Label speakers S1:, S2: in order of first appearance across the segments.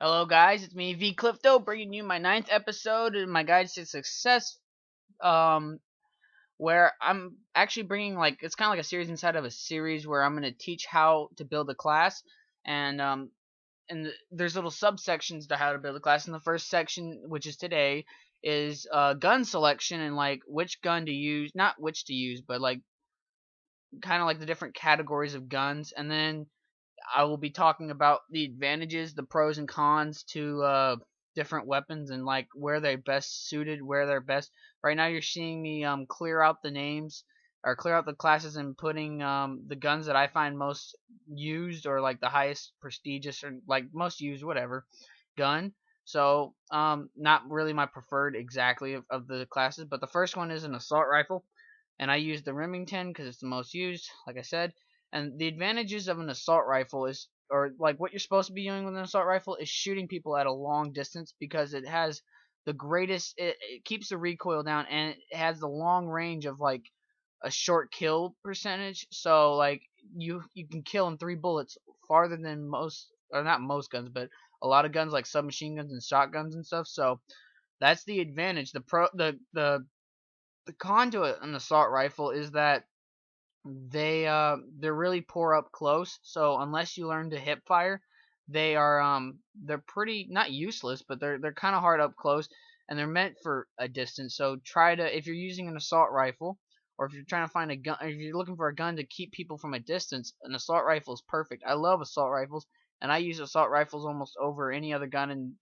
S1: Hello guys, it's me vKlifto bringing you my ninth episode in my guide to success. Um, where I'm actually bringing it's kind of like a series inside of a series where I'm gonna teach how to build a class, and there's little subsections to how to build a class. And the first section, which is today, is gun selection and like which gun to use, not which to use, but like kind of like the different categories of guns, and then I will be talking about the advantages, the pros and cons to different weapons and like where they're best suited, where they're best. Right now, you're seeing me clear out the names or clear out the classes and putting the guns that I find most used or like the highest prestigious or like most used, whatever gun. So not really my preferred exactly of the classes, but the first one is an assault rifle, and I use the Remington because it's the most used, like I said. And the advantages of an assault rifle is, or like what you're supposed to be doing with an assault rifle, is shooting people at a long distance because it has the greatest. It keeps the recoil down and it has the long range of like a short kill percentage. So like you can kill in 3 bullets farther than most, or not most guns, but a lot of guns like submachine guns and shotguns and stuff. So that's the advantage. The con to an assault rifle is that they're really poor up close. So unless you learn to hip fire, they're pretty not useless, but they're kind of hard up close, and they're meant for a distance. So try to, if you're using an assault rifle, or if you're trying to find a gun, if you're looking for a gun to keep people from a distance, an assault rifle is perfect. I love assault rifles, and I use assault rifles almost over any other gun, and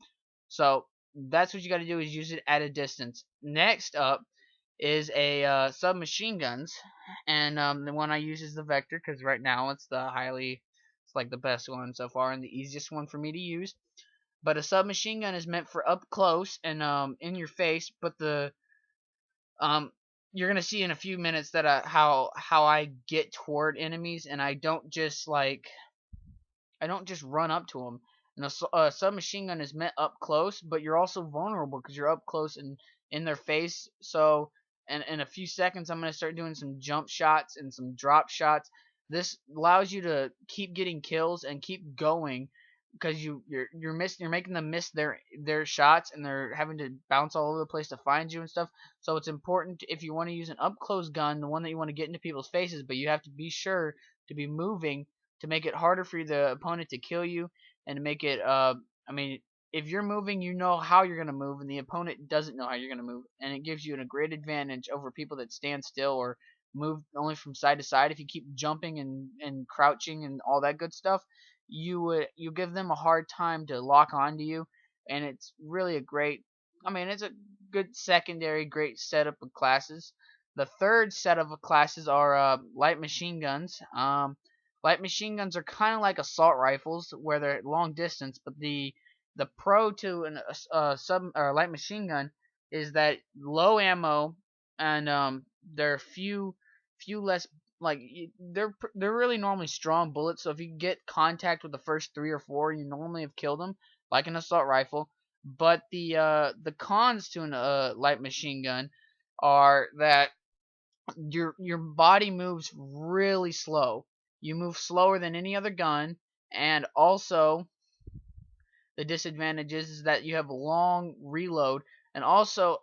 S1: so that's what you got to do, is use it at a distance. Next up is a submachine guns, and the one I use is the Vector because right now it's like the best one so far and the easiest one for me to use. But a submachine gun is meant for up close and in your face. But the um you're gonna see in a few minutes that how I get toward enemies, and I don't just run up to them. And a submachine gun is meant up close, but you're also vulnerable because you're up close and in their face. So, and in a few seconds, I'm gonna start doing some jump shots and some drop shots. This allows you to keep getting kills and keep going because you're making them miss their shots, and they're having to bounce all over the place to find you and stuff. So it's important if you want to use an up close gun, the one that you want to get into people's faces, but you have to be sure to be moving to make it harder for the opponent to kill you, and to make it I mean, if you're moving, you know how you're going to move, and the opponent doesn't know how you're going to move, and it gives you a great advantage over people that stand still or move only from side to side. If you keep jumping and crouching and all that good stuff, you give them a hard time to lock onto you, and it's really a great, I mean, it's a good secondary great setup of classes. The third set of classes are light machine guns. Light machine guns are kind of like assault rifles, where they're long distance, but the pro to a sub or light machine gun is that low ammo, and they're few less, like they're really normally strong bullets. So if you get contact with the first 3 or 4, you normally have killed them, like an assault rifle. But the cons to an light machine gun are that your body moves really slow. You move slower than any other gun, and also the disadvantage is that you have a long reload. And also,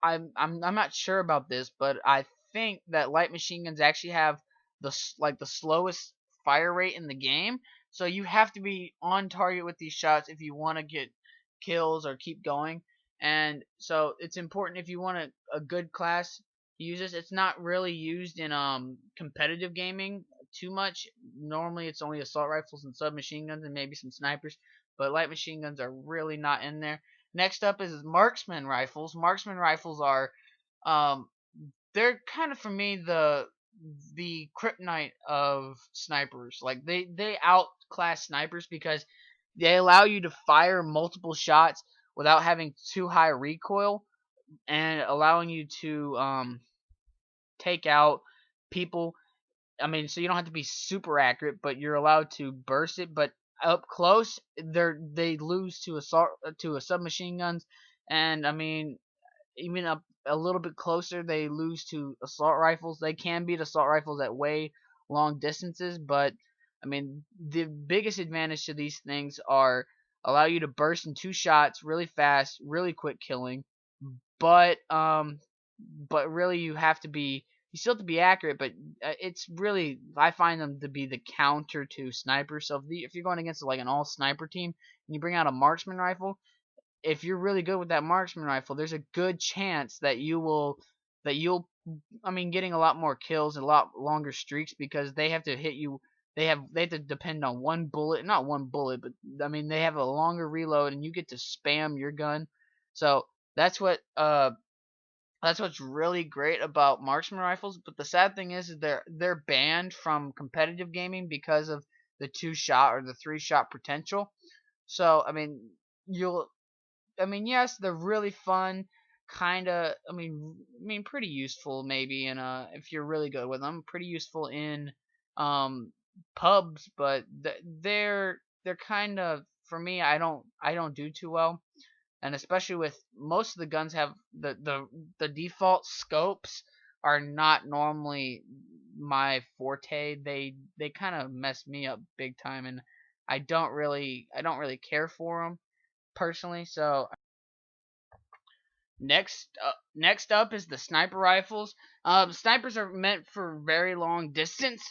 S1: I'm not sure about this, but I think that light machine guns actually have the slowest fire rate in the game. So you have to be on target with these shots if you want to get kills or keep going. And so it's important, if you want a good class, use this. It's not really used in competitive gaming too much. Normally it's only assault rifles and submachine guns and maybe some snipers, but light machine guns are really not in there. Next up is marksman rifles. Marksman rifles are um they're kind of, for me, the kryptonite of snipers. Like they outclass snipers because they allow you to fire multiple shots without having too high recoil, and allowing you to take out people. I mean, so you don't have to be super accurate, but you're allowed to burst it. But up close, they lose to assault to a submachine guns, and I mean, even up a little bit closer, they lose to assault rifles. They can beat assault rifles at way long distances, but I mean, the biggest advantage to these things are allow you to burst in 2 shots really fast, really quick killing. But really you still have to be accurate, but it's really, I find them to be the counter to snipers. So if you're going against like an all sniper team and you bring out a marksman rifle, if you're really good with that marksman rifle, there's a good chance that you'll getting a lot more kills and a lot longer streaks, because they have to hit you. They have to depend on one bullet, not one bullet, but they have a longer reload, and you get to spam your gun. So that's what's really great about marksman rifles. But the sad thing is they're banned from competitive gaming because of the 2-shot or the 3-shot potential. So you'll yes, they're really fun, kind of. Pretty useful maybe in if you're really good with them. Pretty useful in pubs, but they're kind of, for me. I don't do too well, and especially with most of the guns have the default scopes are not normally my forte. They kind of mess me up big time, and I don't really care for them personally. So next up is the sniper rifles. Snipers are meant for very long distance,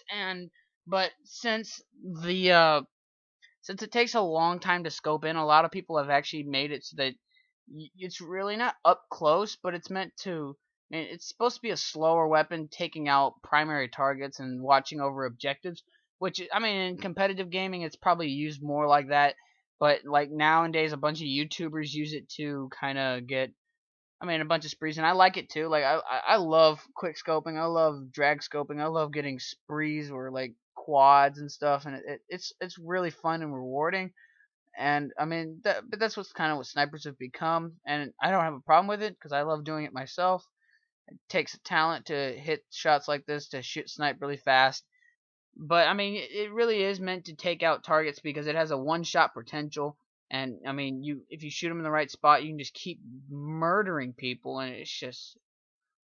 S1: but since it takes a long time to scope in, a lot of people have actually made it so that it's really not up close, but it's meant to. It's supposed to be a slower weapon, taking out primary targets and watching over objectives. Which, in competitive gaming, it's probably used more like that. But like nowadays, a bunch of YouTubers use it to kind of get, a bunch of sprees, and I like it too. Like I love quick scoping, I love drag scoping, I love getting sprees or like quads and stuff, and it's really fun and rewarding. And but that's what's kind of what snipers have become, and I don't have a problem with it because I love doing it myself. It takes a talent to hit shots like this, to shoot snipe really fast. But it really is meant to take out targets because it has a 1-shot potential. And if you shoot them in the right spot, you can just keep murdering people, and it's just,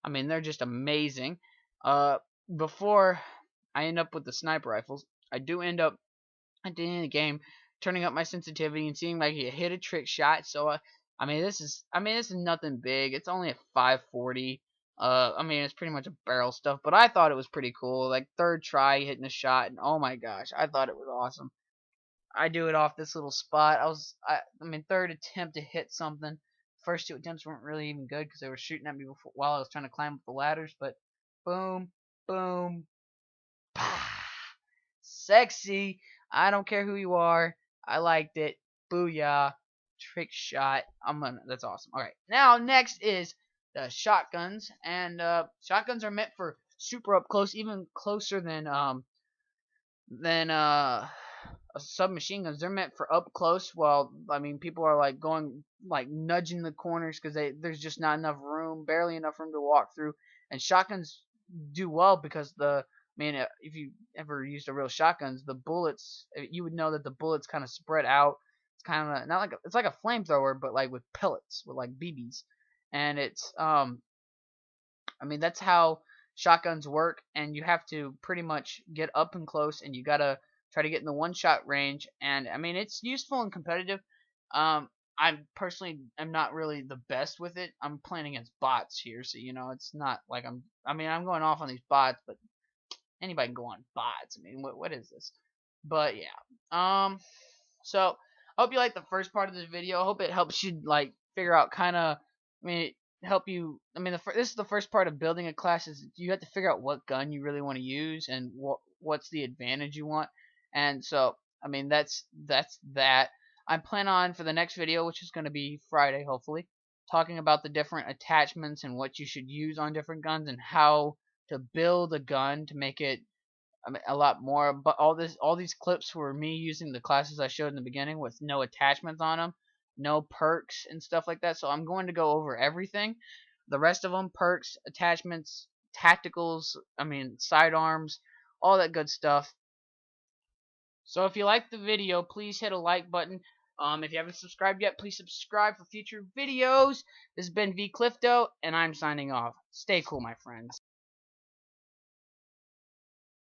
S1: they're just amazing. Before I end up with the sniper rifles, I do end up at the end of the game turning up my sensitivity and seeing like you hit a trick shot. So this is nothing big. It's only a 540. It's pretty much a barrel stuff, but I thought it was pretty cool. Like, third try hitting a shot, and oh my gosh, I thought it was awesome. I do it off this little spot. Third attempt to hit something. First 2 attempts weren't really even good because they were shooting at me while I was trying to climb up the ladders. But boom, boom, pah, sexy. I don't care who you are. I liked it. Booyah. Trick shot. That's awesome. Alright. Now, next is the shotguns. And shotguns are meant for super up close, even closer than submachine guns. They're meant for up close. Well, people are like going, like nudging the corners because there's just not enough room, barely enough room to walk through. And shotguns do well because if you ever used a real shotguns, the bullets, you would know that the bullets kind of spread out. It's kind of not like it's like a flamethrower, but like with pellets, with like BBs, and it's that's how shotguns work. And you have to pretty much get up and close, and you gotta try to get in the 1-shot range. And it's useful and competitive. I personally am not really the best with it. I'm playing against bots here, so it's not like I'm going off on these bots, but anybody can go on bots. What is this? But yeah. So I hope you like the first part of this video. I hope it helps you like figure out kind of, help you. This is the first part of building a class. Is you have to figure out what gun you really want to use and what's the advantage you want. And so that's that. I plan on, for the next video, which is going to be Friday hopefully, talking about the different attachments and what you should use on different guns and how to build a gun to make it a lot more. But all these clips were me using the classes I showed in the beginning with no attachments on them, no perks and stuff like that. So I'm going to go over everything. The rest of them: perks, attachments, tacticals, sidearms, all that good stuff. So if you liked the video, please hit a like button. If you haven't subscribed yet, please subscribe for future videos. This has been vKlifto, and I'm signing off. Stay cool, my friends.